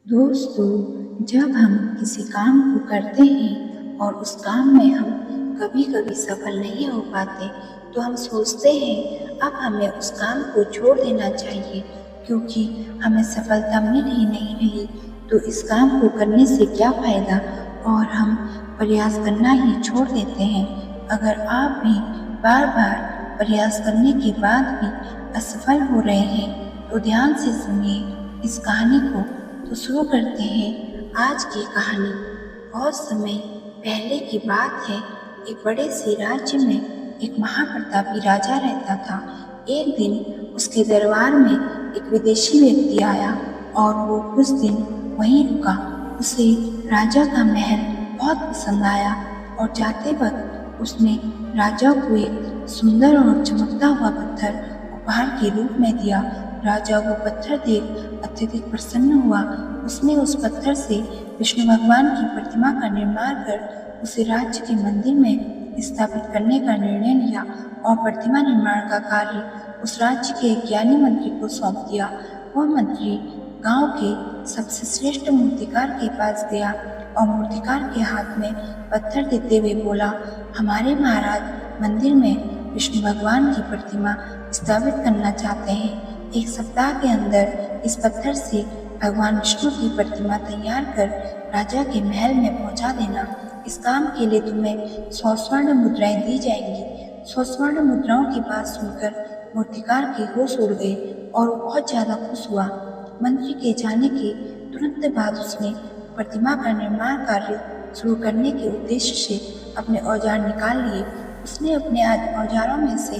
दोस्तों, जब हम किसी काम को करते हैं और उस काम में हम कभी कभी सफल नहीं हो पाते तो हम सोचते हैं अब हमें उस काम को छोड़ देना चाहिए, क्योंकि हमें सफलता मिल ही नहीं रही तो इस काम को करने से क्या फ़ायदा, और हम प्रयास करना ही छोड़ देते हैं। अगर आप भी बार बार प्रयास करने के बाद भी असफल हो रहे हैं तो ध्यान से सुनिए इस कहानी को। तो शुरू करते हैं आज की कहानी। बहुत समय पहले की बात है। एक बड़े से राज्य में एक महाप्रतापी राजा रहता था। एक दिन उसके दरबार में एक विदेशी व्यक्ति आया और वो कुछ दिन वहीं रुका। उसे राजा का महल बहुत पसंद आया और जाते वक्त उसने राजा को एक सुंदर और चमकता हुआ पत्थर उपहार के रूप में दिया। राजा वो पत्थर देख अत्यधिक प्रसन्न हुआ। उसने उस पत्थर से विष्णु भगवान की प्रतिमा का निर्माण कर उसे राज्य के मंदिर में स्थापित करने का निर्णय लिया और प्रतिमा निर्माण का कार्य उस राज्य के एक ज्ञानी मंत्री को सौंप दिया। वह मंत्री गांव के सबसे श्रेष्ठ मूर्तिकार के पास गया और मूर्तिकार के हाथ में पत्थर देते हुए बोला, हमारे महाराज मंदिर में विष्णु भगवान की प्रतिमा स्थापित करना चाहते हैं। 1 सप्ताह के अंदर इस पत्थर से भगवान विष्णु की प्रतिमा तैयार कर राजा के महल में पहुंचा देना। इस काम के लिए तुम्हें 100 स्वर्ण मुद्राएं दी जाएंगी। 100 स्वर्ण मुद्राओं की बात सुनकर मूर्तिकार के होश उड़ गए और वो बहुत ज़्यादा खुश हुआ। मंत्री के जाने के तुरंत बाद उसने प्रतिमा का निर्माण कार्य शुरू करने के उद्देश्य से अपने औजार निकाल लिए। उसने अपने औजारों में से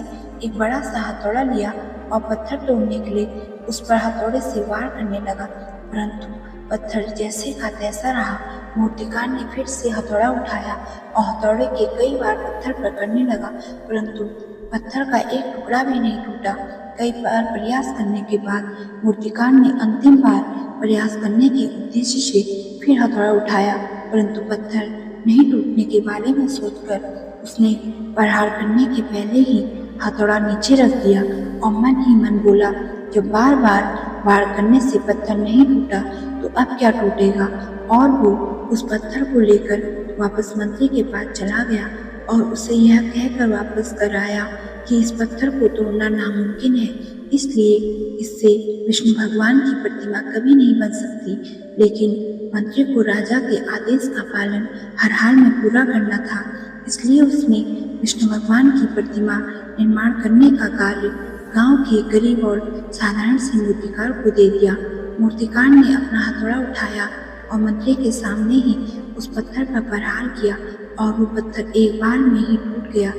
एक बड़ा सा हथौड़ा लिया और पत्थर तोड़ने के लिए उस पर हथौड़े से वार करने लगा, परंतु पत्थर जैसे का तैसा रहा। मूर्तिकार ने फिर से हथौड़ा उठाया और हथौड़े के कई बार पत्थर पर करने लगा, परंतु पत्थर का एक टुकड़ा भी नहीं टूटा। कई बार प्रयास करने के बाद मूर्तिकार ने अंतिम बार प्रयास करने के उद्देश्य से फिर हथौड़ा उठाया, परंतु पत्थर नहीं टूटने के बारे में सोचकर उसने प्रहार करने के पहले ही हथौड़ा नीचे रख दिया और मन ही मन बोला, जब बार बार वार करने से पत्थर नहीं टूटा तो अब क्या टूटेगा। और वो उस पत्थर को लेकर वापस मंत्री के पास चला गया और उसे यह कहकर वापस कर आया कि इस पत्थर को तोड़ना नामुमकिन है, इसलिए इससे विष्णु भगवान की प्रतिमा कभी नहीं बन सकती। लेकिन मंत्री को राजा के आदेश का पालन हर हाल में पूरा करना था, इसलिए उसने विष्णु भगवान की प्रतिमा निर्माण करने का कार्य गांव के गरीब और साधारण से मूर्तिकार को दे दिया। मूर्तिकार ने अपना हथौड़ा उठाया और मंत्री के सामने ही उस पत्थर पर प्रहार किया और वो पत्थर एक बार में ही टूट गया।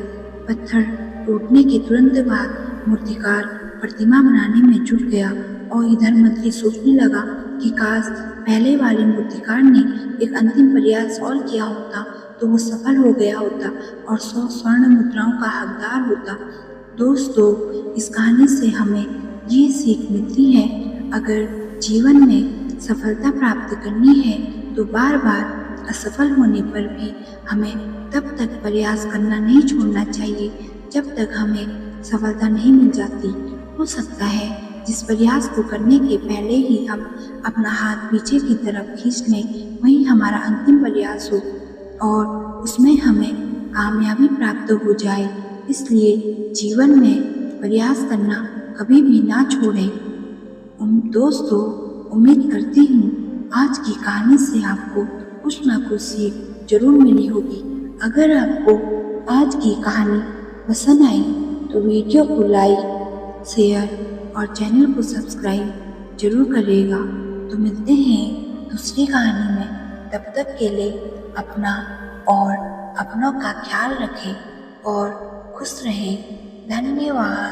पत्थर टूटने के तुरंत बाद मूर्तिकार प्रतिमा बनाने में जुट गया और इधर मंत्री सोचने लगा कि काश पहले वाले मूर्तिकार ने एक अंतिम प्रयास और किया होता तो वो सफल हो गया होता और 100 स्वर्ण मुद्राओं का हकदार होता। दोस्तों, इस कहानी से हमें ये सीख मिलती है, अगर जीवन में सफलता प्राप्त करनी है तो बार बार असफल होने पर भी हमें तब तक प्रयास करना नहीं छोड़ना चाहिए जब तक हमें सफलता नहीं मिल जाती। हो सकता है जिस प्रयास को करने के पहले ही हम अपना हाथ पीछे की तरफ खींच लें, वही हमारा अंतिम प्रयास हो और उसमें हमें कामयाबी प्राप्त हो जाए। इसलिए जीवन में प्रयास करना कभी भी ना छोड़ें। दोस्तों, उम्मीद करती हूँ आज की कहानी से आपको कुछ ना कुछ सीख जरूर मिली होगी। अगर आपको आज की कहानी पसंद आई तो वीडियो को लाइक, शेयर और चैनल को सब्सक्राइब जरूर करिएगा। तो मिलते हैं दूसरी कहानी में, तब तक के लिए अपना और अपनों का ख्याल रखें और खुश रहें। धन्यवाद।